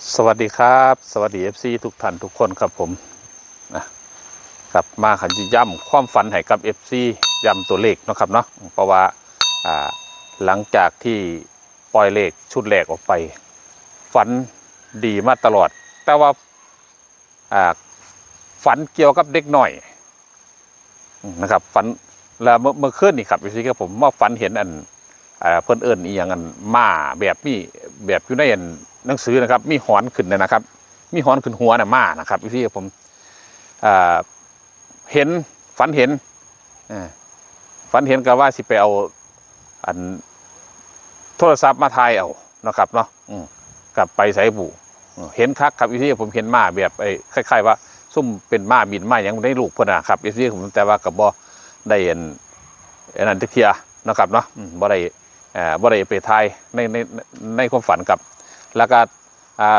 สวัสดีครับสวัสดีFCทุกท่านทุกคนครับผมนะครับมาขันจิย่ำความฝันให้กับ FC ย่ำตัวเลขนะครับเนาะเพราะว่าหลังจากที่ปล่อยเลขชุดแรกออกไปฝันดีมาตลอดแต่ว่าฝันเกี่ยวกับเด็กหน่อยนะครับฝันแล้วเมื่อคืนนี่ครับ FC ครับผมว่าฝันเห็นเพิ่นเอิ้นอีหยังม้าแบบนี้แบบอยู่ในหนังสือนะครับมีหอนขึ้นนะครับมีหอนขึ้นหัวน่ะม้านะครับที่ผมเห็นฝันเห็นฝันเห็นก็ว่าสิไปเอาโทรศัพท์มาถ่ายเอานะครับเนาะกลับไปใส่บูเห็นคักครับที่ผมเห็นม้าแบบคล้ายๆว่าซุ่มเป็นม้าบินม้าอย่างได้ลูกเพิ่นนะครับที่ผมแต่ว่ากับบ่ได้นั่นตะเคียนะครับเนาะบ่ได้ไปถ่ายในความฝันกับแล้วก็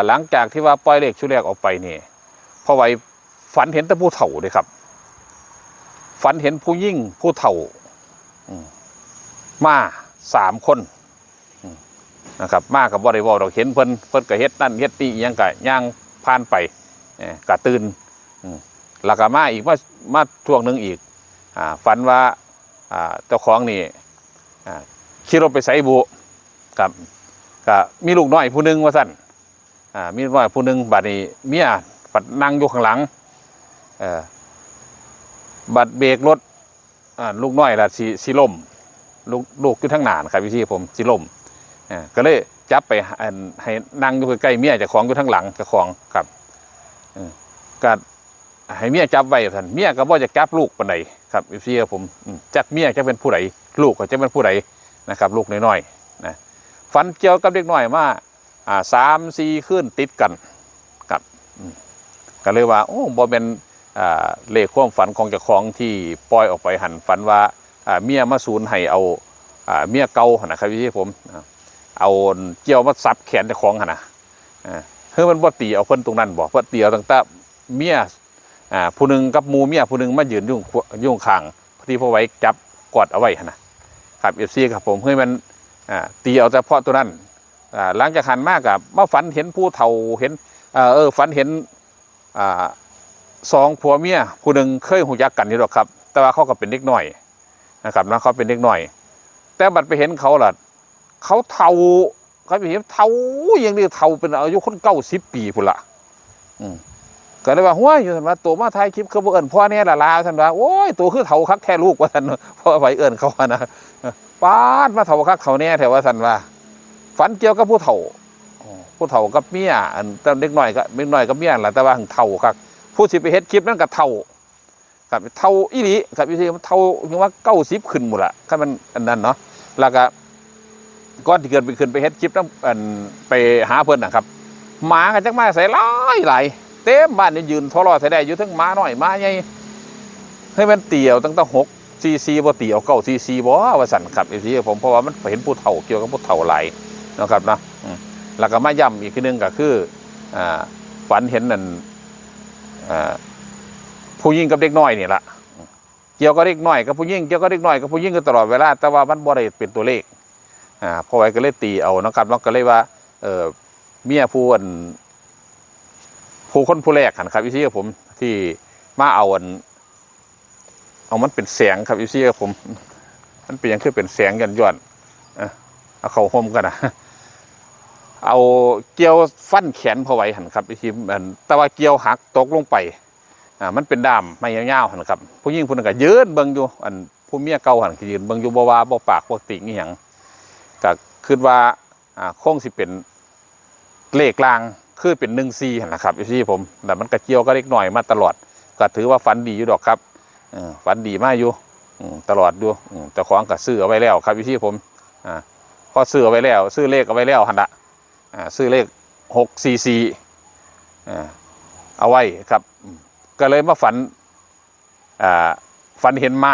หลังจากที่ว่าปล่อยเลขชุดแรกออกไปนี่พอไว้ฝันเห็นแต่ผู้เฒ่าเลยครับฝันเห็นผู้ยิ่งผู้เฒ่ามา3 คนนะครับมากับบริวารเราเห็นเพิ่นก็เฮ็ดนั่นเฮ็ดนี่ยังกะย่างผ่านไปกะตื่นแล้วก็มาอีกมาช่วงหนึ่งอีกฝันว่าเจ้าของนี่ขี่รถไปไสบุครับก็มีลูกน้อยผู้หนึ่งว่าสั่นมีลูกน้อยผู้หนึ่งบัดนี้เมียปัดนั่งอยู่ข้างหลังบัดเบรกรถลูกน้อยละสิล่มลูกอยู่ทั้งหน้าครับพี่ผมสิล่มก็เลยจับไปให้นั่งอยู่ใกล้เมียเจ้าของอยู่ทั้งหลังเจ้าของครับก็ให้เมียจับไว้ท่านเมียก็บ่จะจับลูกปานใดครับพี่ผมจักเมียจะเป็นผู้ใดลูกก็จะเป็นผู้ใดนะครับลูกน้อยๆนะฝันเกี่ยวกับเด็กน้อยมา3-4คืนติดกันครับก็เลยว่าโอ้บ่เป็นเลขความฝันของเจ้าของที่ปล่อยออกไปหันฝันว่าเมียมาสูญให้เอาเมียเก่านะครับพี่ผมเอาเกี่ยวมาซับแขนเจ้าของนะเฮ้ยมันบ่ตีเอาเพิ่นตรงนั้นบ่เพิ่นตีเอาตั้งแต่เมียผู้หนึ่งกับมูเมียผู้หนึ่งมายืนยุ่งข้างที่พอไว้จับกอดเอาไว้นะครับเอฟซีครับผมเฮ้ยมันตีเอาเฉพาะตัวนั้นหลังจากหันมากกับมาฝันเห็นผู้เฒ่าเห็นฝันเห็น2 ผัวเมียผู้หนึ่งเคยหูยักกันอยู่หรอกครับแต่ว่าเขาก็เป็นเด็กหน่อยนะครับนะเขาเป็นเด็กหน่อยแต่บัดไปเห็นเขาล่ะเขาเฒ่าเขาไปเห็นเฒ่าอย่างนี้เฒ่าเป็นอายุคน90 ปีพุ่นละก็เลยว่าห้วยอยู่ท่านว่าตัวมาถ่ายคลิปเขาบอกเอิญพ่อเนี่ยละลาท่านว่าโอ้ยตัวคือเฒ่าคักแค่ลูกว่าท่านพ่อไปเอิญเขานะป้าดมาเฒ่าคักเขาเนี่ยแถวว่าท่านว่าฝันเกี่ยวกับผู้เฒ่ากับเมียแต่เด็กหน่อยกับเมียแหละแต่ว่าเฒ่าคักผู้สิไปเฮ็ดคลิปนั่นกับเฒ่ากับเฒ่าอีหลีกับอีหลีมันเฒ่าอย่างว่า90ขึ้นหมดละถ้ามันอันนั้นเนาะแล้วก็ก้อนที่เกิดไปขึ้นไปเฮ็ดคลิปนั่นไปหาเพื่อนนะครับหมากันจักมาใส่หลายเต็มบ้านนี่ยืนทอรอใส่ได้อยู่ทั้งม้าน้อยม้าใหญ่ให้มันเตี่ยวตั้งแต่6ccบ่เตี่ยว9ccบ่ว่าสั่นครับไอ้ที่ผมเพราะว่ามันเห็นผู้เฒ่าเกี่ยวกับผู้เฒ่าหลายนะครับนะแล้วก็มาย้ำอีกทีนึงก็คือฝันเห็นนั่นผู้หญิงกับเด็กน้อยนี่แหละเกี่ยวกับเด็กน้อยกับผู้หญิงเกี่ยวกับเด็กน้อยกับผู้หญิงก็ตลอดเวลาแต่ว่ามันบ่ได้เป็นตัวเลขพอไว้ก็เลยตีเอานะครับแล้วก็เลยว่าเมียผู้คนผู้แรกครับพี่ผมที่มาเอามันเป็นแสงครับพี่ผมมันเป็นอย่างคือเป็นแสงย้อนเอาเข้าห่มกันนะเอาเกี่ยวฟันแขนพอไว้หันครับพี่แต่ว่าเกี่ยวหักตกลงไปมันเป็นด้ามไม่ยาวๆหันครับผู้หญิงผู้นั้นก็ยืนเบิ่งอยู่ผู้เมียเก่าหันยืนเบิ่งอยู่บ่ว่าบ่ปากบ่ติงอีหยังก็คิดว่าคงสิเป็นเลขลางคือเป็น14หันนะครับพี่ผมแต่มันกระเจียวก็เล็กหน่อยมาตลอดก็ถือว่าฝันดีอยู่ดอกครับฝันดีมากอยู่ตลอดดูเจ้าของก็ซื้อเอาไว้แล้วครับพี่ผมพอซื้อเอาไว้แล้วซื้อเลขเอาไว้แล้วหันละซื้อเลข644เอาไว้ครับก็เลยมาฝันเห็นม้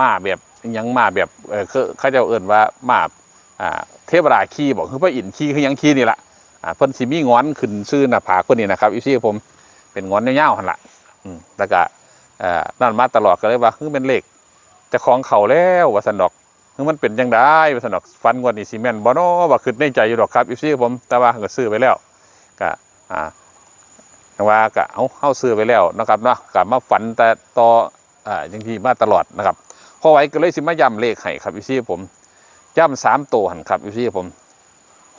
าแบบยังม้าแบบเขาจะเอิ่นว่าม้าเทพราขี่บอกคือพระอินทร์ขี่คือยังขี่นี่แหละเพิ่นสิมีงอนขึ้นซื่อหน้าผากคนนี้นะครับอีซี่ผมเป็นงอนยาวๆหันละแล้วก็นั่นมาตลอดก็เลยว่าคือเป็นเลขจะของเขาแล้วว่าสันดอกคือมันเป็นยังได้ว่าสันดอกฟันกว่านี้ซีเมนต์บอนอว่าขึ้นในใจอยู่ดอกครับอีซี่ผมแต่ว่าก็ซื้อไปแล้วก็ ว่าก็เอาซื้อไปแล้วนะครับเนาะกับมาฝันแต่ต่ออย่างที่มาตลอดนะครับพอไว้ก็เลยสิมาย้ำเลขให้ครับพี่ผมย้ำ3 ตัวหันครับพี่ผม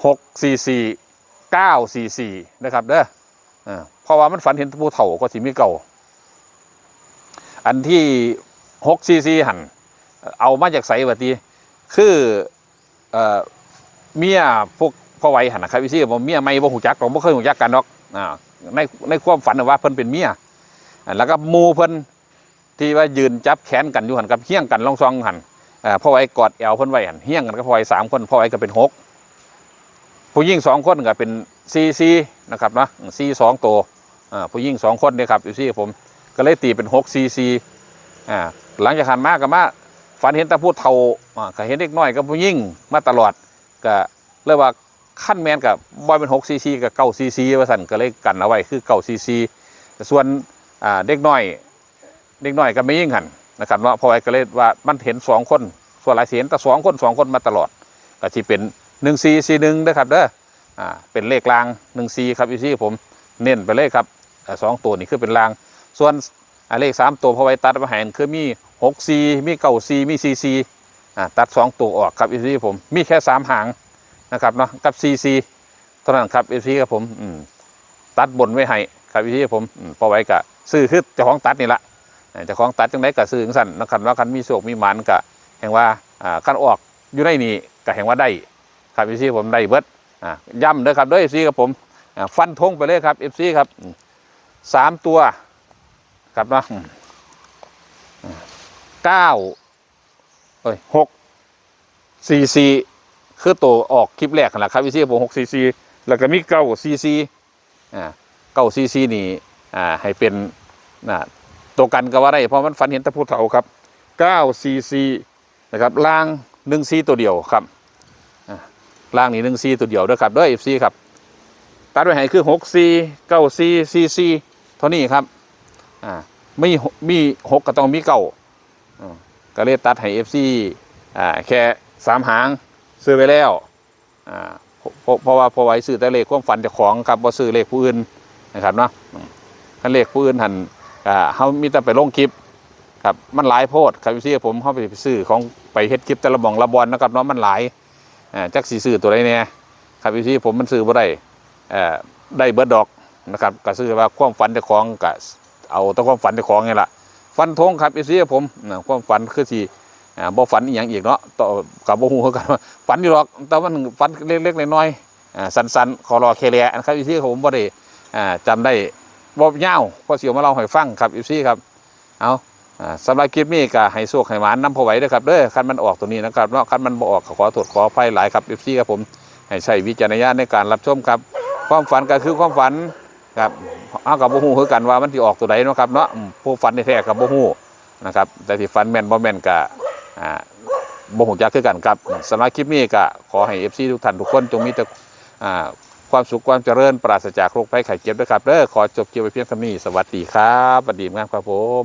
644 944นะครับเด้อเพราะว่ามันฝันเห็นผู้เฒ่าก็สิมีเก่าอันที่644หันเอามาจากไสวะทีคือเมียพวกพ่อไว้หันนะครับพี่ผมเมียไม่บ่หูจักบ่เคยหูจักกันหรอกในความฝันว่าเพิ่นเป็นเมียแล้วก็มูเพิ่นที่ว่ายืนจับแขนกันอยู่หันกับเฮี้ยงกันลองซองหันพ่อไว้กอดแอวเพิ่นไว้หันเฮี้ยงกันก็พ่อไว้3 คนพ่อไว้ก็เป็น6ผู้หญิง2 คนก็เป็น44นะครับนะ42 ตัวผู้หญิง2 คนเนี่ยครับอยู่ที่ผมก็เลยตีเป็น644หลังจากหันมาก็มาฝันเห็นตาพูดเฒ่าก็เห็นเด็กน้อยกับผู้หญิงมาตลอดก็เรียกว่าขั้นแมนกับบอยเป็น644กับ944ว่าสั่นก็เลยกันเอาไว้คือ944ส่วนเด็กน้อยก็ไม่ยิ่งหันนะครับว่าพอไว้ก็เลยว่ามันเห็น2 คนส่วนหลายเสียนแต่2 คนมาตลอดก็ที่เป็น1441นะครับเด้อเป็นเลขราง14ครับที่ผมเน้นไปเลยครับ2 ตัวนี่คือเป็นรางส่วนเลข3 ตัวพอไว้ตัดมาให้คือมี64มี94มี44ตัด2 ตัวออกครับที่ผมมีแค่3 หางนะครับเนาะกับเท่านั้นครับครับผมตัดบนไว้ให้ครับผมพอไว้ก็ซื้อคือเจ้าของตัดนี่ละเจ้าของตัดจังไดก็ซื้อสั่นนะครับว่าคันมีโชคมีหมันก็แห่งว่าคันออกอยู่ในนี่ก็แห่งว่าได้ครับผมได้เบิดย่ำเด้อครับเด้อครับผมฟันธงไปเลยครับครับ3 ตัวครับเนาะ644คือตัวออกคลิปแรกแหละครับผม644แล้วก็มี944นี่ให้เป็นตัวกันก็ว่าได้เพราะมันฝันเห็นตะพูเฒ่าครับ944นะครับล่าง14ตัวเดียวครับล่างนี่14ตัวเดียวด้วยครับด้วยครับตัดไว้ให้คือ64 94 44เท่านี้ครับมี6ก็ต้องมี9ก็เลยตัดให้แค่3 หางซื้อไปแล้วเพราะว่าพอไว้ซื้อแต่เลขความฝันเจ้าของครับบ่ซื้อเลขผู้อื่นนะครับเนาะถ้าเลขผู้อื่นหันเขามีแต่ไปลงคลิปครับมันหลายโพดครับพี่ผมเขาไปซื้อของไปเฮ็ดคลิปแต่ละบ่องละบอลนะครับเนาะมันหลายจักสีซื้อตัวใดเนี่ยครับพี่ผมมันซื้อบ่ได้ได้เบิดดอกนะครับก็ซื้อว่าความฝันเจ้าของก็เอาแต่ความฝันเจ้าของไงล่ะฟันธงครับพี่ผมความฝันคือที่บ่ฝันอีกอย่างอีกเนาะต่อกับบ่ฮู้คือกันว่าฝันอยู่หรอกแต่มันฝันเล็กๆน้อยๆสั้นๆขอรอเคลียร์นะครับพี่ผมบ่ได้จำได้บ่ยาวพอสิเอามาเล่าให้ฟังครับครับเอาสำหรับคลิปนี้ก็ให้โชคให้หมานำพอไหวด้วยครับเด้อคันมันออกตัวนี้นะครับเนาะคันมันบ่ออกขอโทษขออภัยหลายครับครับผมให้ใช้วิจารณญาณในการรับชมครับความฝันก็คือความฝันครับเอากับบ่ฮู้คือกันว่ามันสิออกตัวใดเนาะครับเนาะผู้ฝันแท้ๆกับบ่ฮู้นะครับแต่ที่ฝันแม่นบ่แม่นก็บ่ฮู้จักคือกันครับสำหรับคลิปนี้ก็ขอให้ FC ทุกท่านทุกคนจงมีแต่ความสุขความเจริญปราศจากโรคภัยไข้เจ็บด้วยครับขอจบคลิปไว้เพียงเท่านี้สวัสดีครับสวัสดีครับผม